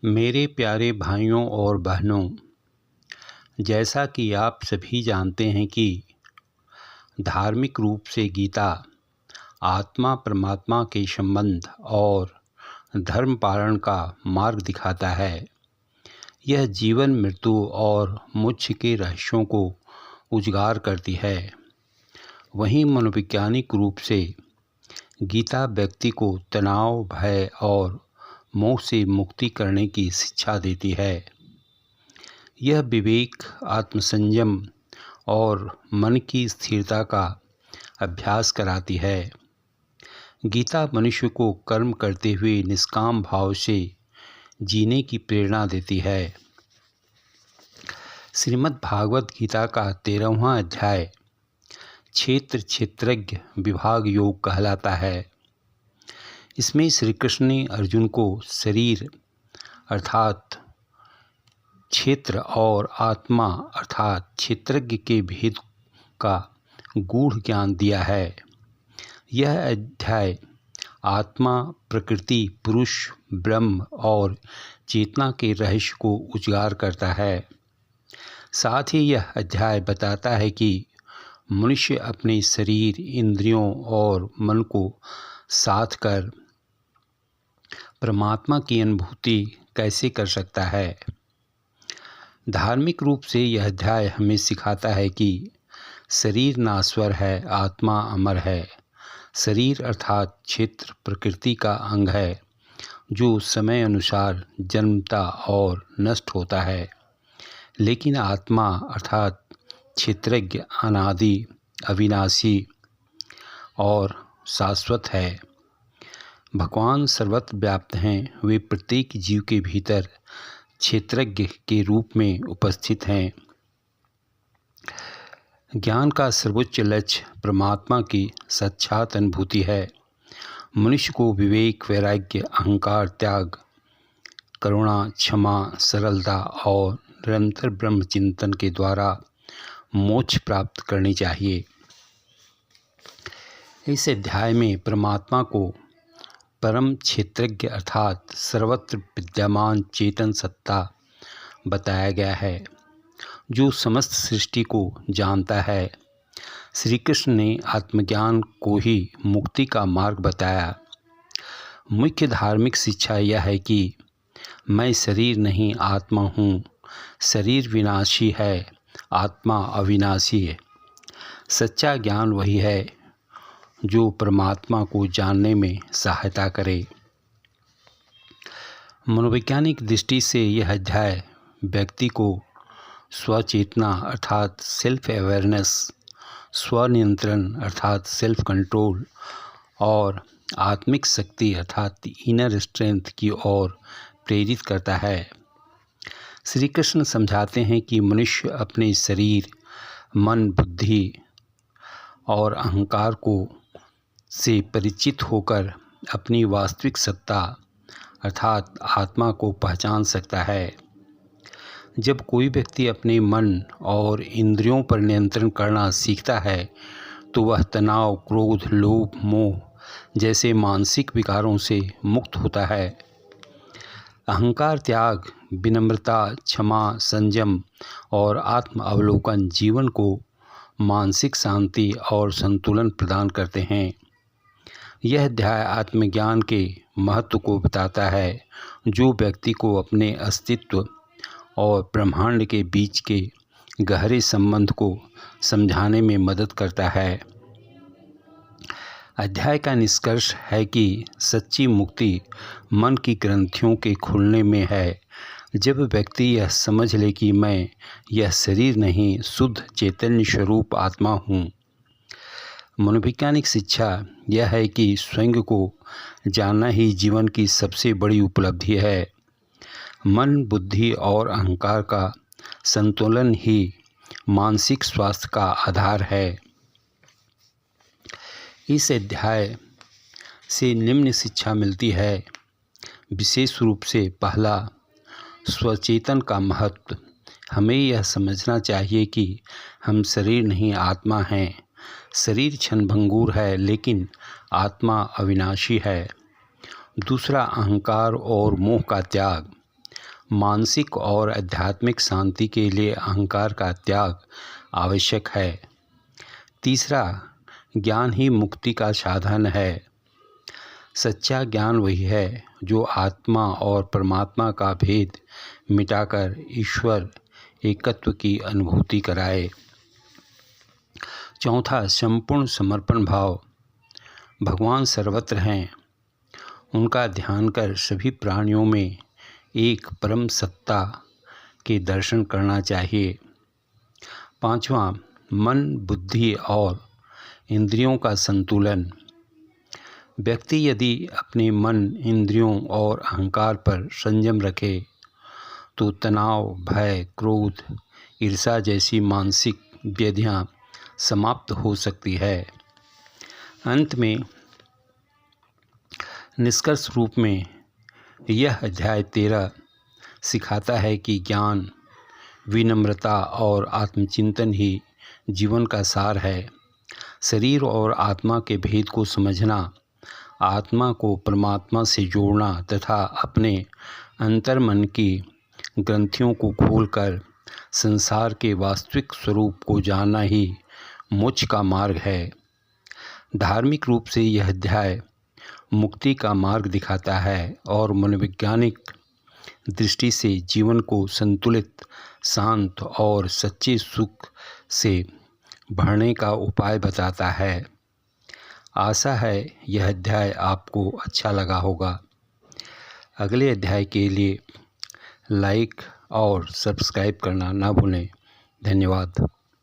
मेरे प्यारे भाइयों और बहनों, जैसा कि आप सभी जानते हैं कि धार्मिक रूप से गीता आत्मा परमात्मा के संबंध और धर्म पालन का मार्ग दिखाता है। यह जीवन, मृत्यु और मोक्ष के रहस्यों को उजागर करती है। वहीं मनोवैज्ञानिक रूप से गीता व्यक्ति को तनाव, भय और मोह से मुक्ति करने की शिक्षा देती है। यह विवेक, आत्मसंयम और मन की स्थिरता का अभ्यास कराती है। गीता मनुष्य को कर्म करते हुए निष्काम भाव से जीने की प्रेरणा देती है। श्रीमद् भागवत गीता का 13वां अध्याय क्षेत्रज्ञ विभाग योग कहलाता है। इसमें श्री कृष्ण ने अर्जुन को शरीर अर्थात क्षेत्र और आत्मा अर्थात क्षेत्रज्ञ के भेद का गूढ़ ज्ञान दिया है। यह अध्याय आत्मा, प्रकृति, पुरुष, ब्रह्म और चेतना के रहस्य को उजागर करता है। साथ ही यह अध्याय बताता है कि मनुष्य अपने शरीर, इंद्रियों और मन को साथ कर परमात्मा की अनुभूति कैसे कर सकता है। धार्मिक रूप से यह अध्याय हमें सिखाता है कि शरीर नाश्वर है, आत्मा अमर है। शरीर अर्थात क्षेत्र प्रकृति का अंग है जो समय अनुसार जन्मता और नष्ट होता है, लेकिन आत्मा अर्थात क्षेत्रज्ञ अनादि, अविनाशी और शाश्वत है। भगवान सर्वत्र व्याप्त हैं। वे प्रत्येक जीव के भीतर क्षेत्रज्ञ के रूप में उपस्थित हैं। ज्ञान का सर्वोच्च लक्ष्य परमात्मा की साक्षात अनुभूति है। मनुष्य को विवेक, वैराग्य, अहंकार त्याग, करुणा, क्षमा, सरलता और निरंतर ब्रह्म चिंतन के द्वारा मोक्ष प्राप्त करनी चाहिए। इस अध्याय में परमात्मा को परम क्षेत्रज्ञ अर्थात सर्वत्र विद्यमान चेतन सत्ता बताया गया है जो समस्त सृष्टि को जानता है। श्री कृष्ण ने आत्मज्ञान को ही मुक्ति का मार्ग बताया। मुख्य धार्मिक शिक्षा यह है कि मैं शरीर नहीं, आत्मा हूँ। शरीर विनाशी है, आत्मा अविनाशी है। सच्चा ज्ञान वही है जो परमात्मा को जानने में सहायता करे। मनोवैज्ञानिक दृष्टि से यह अध्याय व्यक्ति को स्वचेतना अर्थात सेल्फ अवेयरनेस, स्वनियंत्रण अर्थात सेल्फ कंट्रोल और आत्मिक शक्ति अर्थात इनर स्ट्रेंथ की ओर प्रेरित करता है। श्री कृष्ण समझाते हैं कि मनुष्य अपने शरीर, मन, बुद्धि और अहंकार को से परिचित होकर अपनी वास्तविक सत्ता अर्थात आत्मा को पहचान सकता है। जब कोई व्यक्ति अपने मन और इंद्रियों पर नियंत्रण करना सीखता है तो वह तनाव, क्रोध, लोभ, मोह जैसे मानसिक विकारों से मुक्त होता है। अहंकार त्याग, विनम्रता, क्षमा, संयम और आत्म अवलोकन जीवन को मानसिक शांति और संतुलन प्रदान करते हैं। यह अध्याय आत्मज्ञान के महत्व को बताता है जो व्यक्ति को अपने अस्तित्व और ब्रह्मांड के बीच के गहरे संबंध को समझाने में मदद करता है। अध्याय का निष्कर्ष है कि सच्ची मुक्ति मन की ग्रंथियों के खुलने में है। जब व्यक्ति यह समझ ले कि मैं यह शरीर नहीं, शुद्ध चैतन्य स्वरूप आत्मा हूँ। मनोवैज्ञानिक शिक्षा यह है कि स्वयं को जानना ही जीवन की सबसे बड़ी उपलब्धि है। मन, बुद्धि और अहंकार का संतुलन ही मानसिक स्वास्थ्य का आधार है। इस अध्याय से निम्न शिक्षा मिलती है। विशेष रूप से पहला, स्वचेतन का महत्व। हमें यह समझना चाहिए कि हम शरीर नहीं, आत्मा हैं। शरीर क्षणभंगुर है लेकिन आत्मा अविनाशी है। दूसरा, अहंकार और मोह का त्याग। मानसिक और आध्यात्मिक शांति के लिए अहंकार का त्याग आवश्यक है। तीसरा, ज्ञान ही मुक्ति का साधन है। सच्चा ज्ञान वही है जो आत्मा और परमात्मा का भेद मिटाकर ईश्वर एकत्व की अनुभूति कराए। चौथा, संपूर्ण समर्पण भाव। भगवान सर्वत्र हैं, उनका ध्यान कर सभी प्राणियों में एक परम सत्ता के दर्शन करना चाहिए। पांचवा, मन, बुद्धि और इंद्रियों का संतुलन। व्यक्ति यदि अपने मन, इंद्रियों और अहंकार पर संयम रखे तो तनाव, भय, क्रोध, ईर्ष्या जैसी मानसिक व्याधियां समाप्त हो सकती है। अंत में निष्कर्ष रूप में यह अध्याय 13 सिखाता है कि ज्ञान, विनम्रता और आत्मचिंतन ही जीवन का सार है। शरीर और आत्मा के भेद को समझना, आत्मा को परमात्मा से जोड़ना तथा अपने अंतर्मन की ग्रंथियों को खोलकर संसार के वास्तविक स्वरूप को जानना ही मोक्ष का मार्ग है। धार्मिक रूप से यह अध्याय मुक्ति का मार्ग दिखाता है और मनोवैज्ञानिक दृष्टि से जीवन को संतुलित, शांत और सच्चे सुख से भरने का उपाय बताता है। आशा है यह अध्याय आपको अच्छा लगा होगा। अगले अध्याय के लिए लाइक और सब्सक्राइब करना ना भूलें। धन्यवाद।